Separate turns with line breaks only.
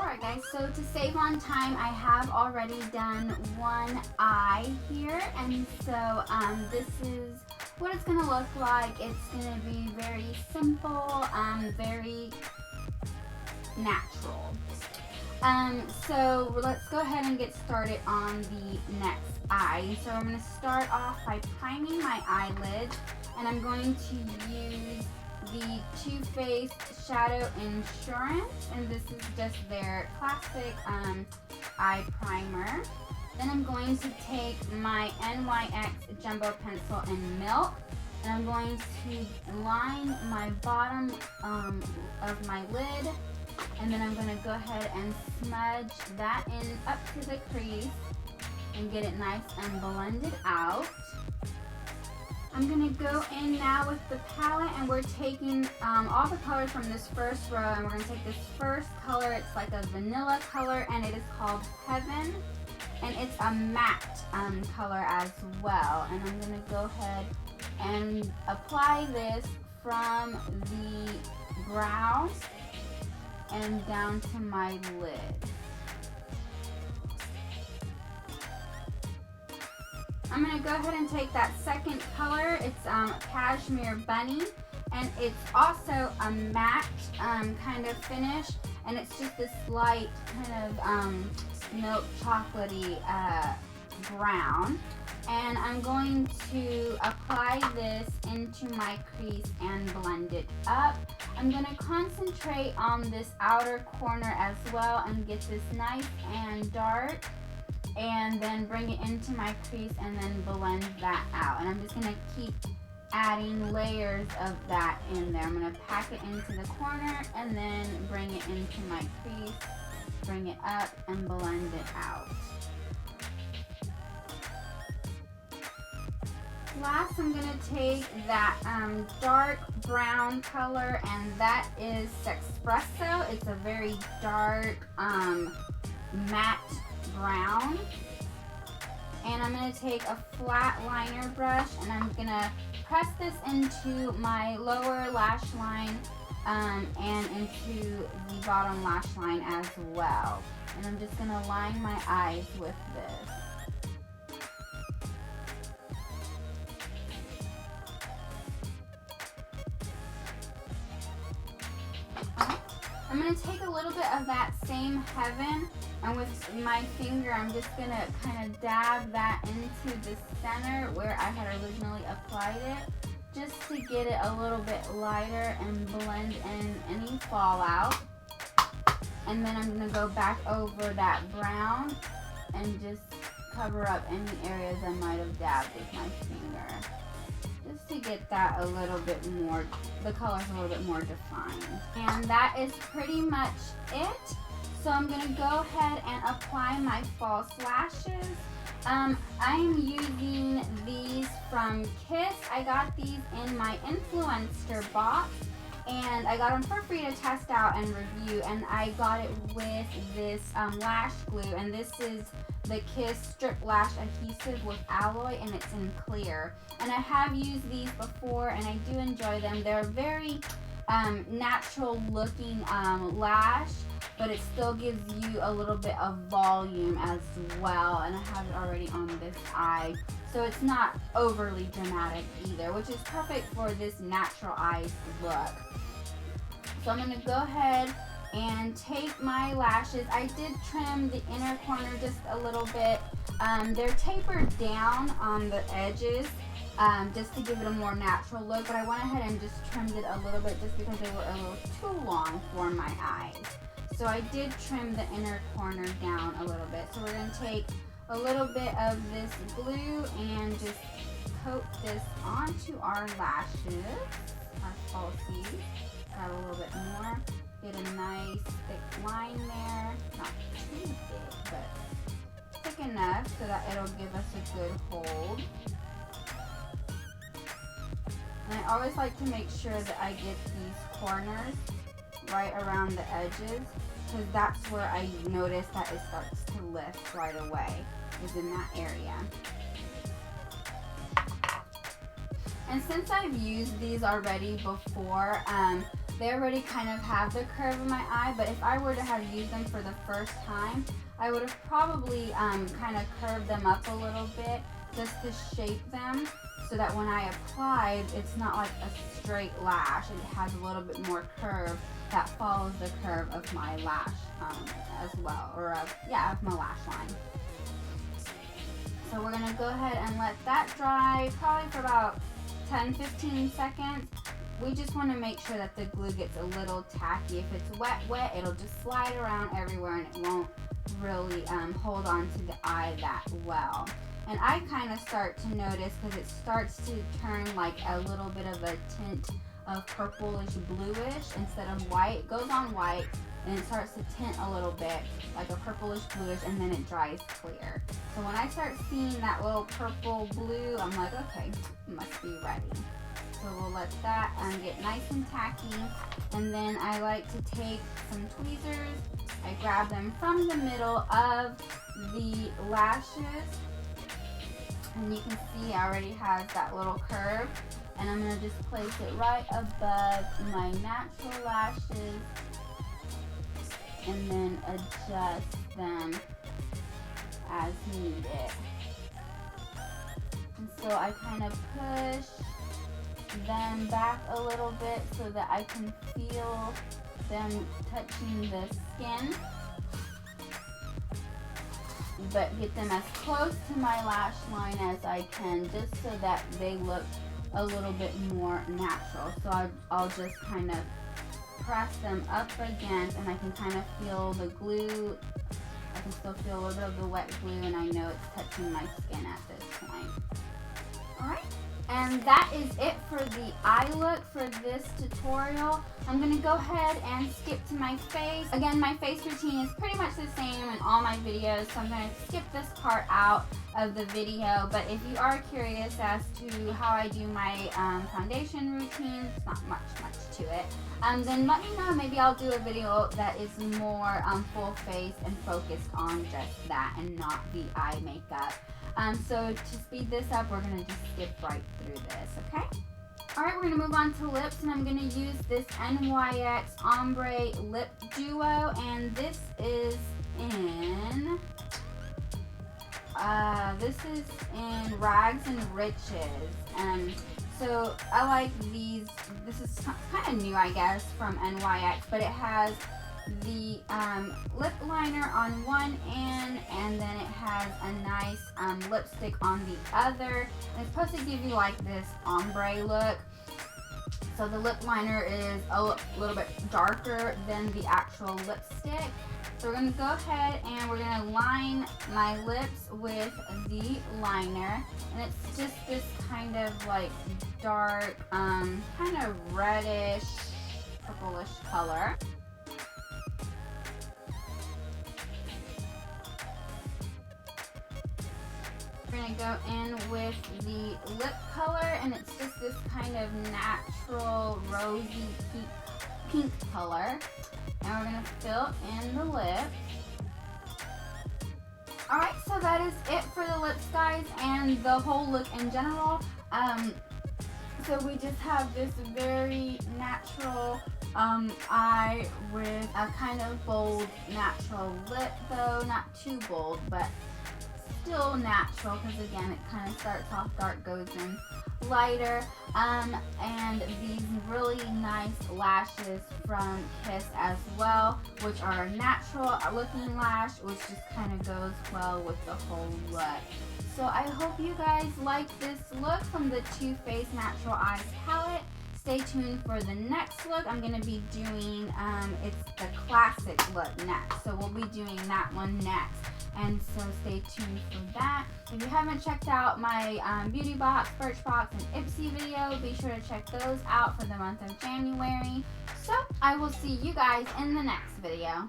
Alright guys, so to save on time, I have already done one eye here, and so this is what it's going to look like. It's going to be very simple, very natural. So let's go ahead and get started on the next eye. So I'm going to start off by priming my eyelids, and I'm going to use the Too Faced Shadow Insurance, and this is just their classic eye primer. Then I'm going to take my NYX Jumbo Pencil in Milk, and I'm going to line my bottom of my lid, and then I'm going to go ahead and smudge that in up to the crease and get it nice and blended out. I'm going to go in now with the palette, and we're taking all the colors from this first row, and we're going to take this first color. It's like a vanilla color, and it is called Heaven, and it's a matte color as well. And I'm going to go ahead and apply this from the brows and down to my lid. I'm going to go ahead and take that second color. It's Cashmere Bunny, and it's also a matte kind of finish, and it's just this light kind of milk chocolatey brown. And I'm going to apply this into my crease and blend it up. I'm going to concentrate on this outer corner as well and get this nice and dark, and then bring it into my crease and then blend that out. And I'm just going to keep adding layers of that in there. I'm going to pack it into the corner and then bring it into my crease, bring it up, and blend it out. Last, I'm going to take that dark brown color, and that is Sexpresso. It's a very dark matte brown. And I'm going to take a flat liner brush, and I'm going to press this into my lower lash line and into the bottom lash line as well. And I'm just going to line my eyes with this. I'm going to take a little bit of that same Heaven, and with my finger I'm just going to kind of dab that into the center where I had originally applied it, just to get it a little bit lighter and blend in any fallout. And then I'm going to go back over that brown and just cover up any areas I might have dabbed with my finger, just to get that a little bit more, the color's a little bit more defined. And that is pretty much it. So I'm going to go ahead and apply my false lashes. I'm using these from Kiss. I got these in my Influenster box, and I got them for free to test out and review, and I got it with this lash glue, and this is the Kiss Strip Lash Adhesive with alloy, and it's in clear. And I have used these before, and I do enjoy them. They're very natural looking lash, but it still gives you a little bit of volume as well, and I have it already on this eye, so it's not overly dramatic either, which is perfect for this natural eyes look. So I'm going to go ahead and take my lashes. I did trim the inner corner just a little bit. They're tapered down on the edges just to give it a more natural look, but I went ahead and just trimmed it a little bit just because they were a little too long for my eyes. So I did trim the inner corner down a little bit. So we're going to take a little bit of this glue and just coat this onto our lashes, our falsies. Grab a little bit more, get a nice thick line there, not too thick, but thick enough so that it'll give us a good hold. And I always like to make sure that I get these corners right around the edges, because that's where I notice that it starts to lift right away, is in that area. And since I've used these already before, they already kind of have the curve of my eye, but if I were to have used them for the first time, I would have probably kind of curved them up a little bit just to shape them so that when I applied, it's not like a straight lash. It has a little bit more curve that follows the curve of my lash as well, or of my lash line. So we're gonna go ahead and let that dry probably for about 10-15 seconds. We just want to make sure that the glue gets a little tacky. If it's wet, it'll just slide around everywhere and it won't really hold on to the eye that well. And I kind of start to notice, because it starts to turn like a little bit of a tint of purplish bluish instead of white. It goes on white and it starts to tint a little bit like a purplish bluish, and then it dries clear. So when I start seeing that little purple blue, I'm like, okay, must be ready. So we'll let that get nice and tacky, and then I like to take some tweezers. I grab them from the middle of the lashes, and you can see I already has that little curve, and I'm going to just place it right above my natural lashes and then adjust them as needed. And so I kind of push them back a little bit so that I can feel them touching the skin, but get them as close to my lash line as I can, just so that they look a little bit more natural. So I'll just kind of press them up against, and I can kind of feel the glue. I can still feel a little bit of the wet glue, and I know it's touching my skin at this point. Alright, and that is it for the eye look for this tutorial. I'm going to go ahead and skip to my face. Again, my face routine is pretty much the same in all my videos, so I'm going to skip this part out of the video. But if you are curious as to how I do my foundation routine, it's not much to it, then let me know. Maybe I'll do a video that is more full face and focused on just that and not the eye makeup. So to speed this up, we're going to just skip right through this, okay? Alright, we're going to move on to lips, and I'm going to use this NYX Ombre Lip Duo, and this is in Rags and Riches. So I like these. This is kind of new, I guess, from NYX, but it has the lip liner on one end, and then it has a nice lipstick on the other. And it's supposed to give you like this ombre look. So the lip liner is a little bit darker than the actual lipstick. So we're going to go ahead and we're going to line my lips with the liner. And it's just this kind of like dark, kind of reddish, purplish color. We're going to go in with the lip color, and it's just this kind of natural rosy pink color. And we're going to fill in the lip. Alright, so that is it for the lips, guys, and the whole look in general. So we just have this very natural eye with a kind of bold natural lip, though not too bold, but still natural, because again it kind of starts off dark, goes in lighter, and these really nice lashes from Kiss as well, which are a natural looking lash, which just kind of goes well with the whole look. So I hope you guys like this look from the Too Faced Natural Eyes palette. Stay tuned for the next look. I'm going to be doing, it's the classic look next, so we'll be doing that one next. And so stay tuned for that. If you haven't checked out my Beauty Box, Birchbox, and Ipsy video, be sure to check those out for the month of January. So I will see you guys in the next video.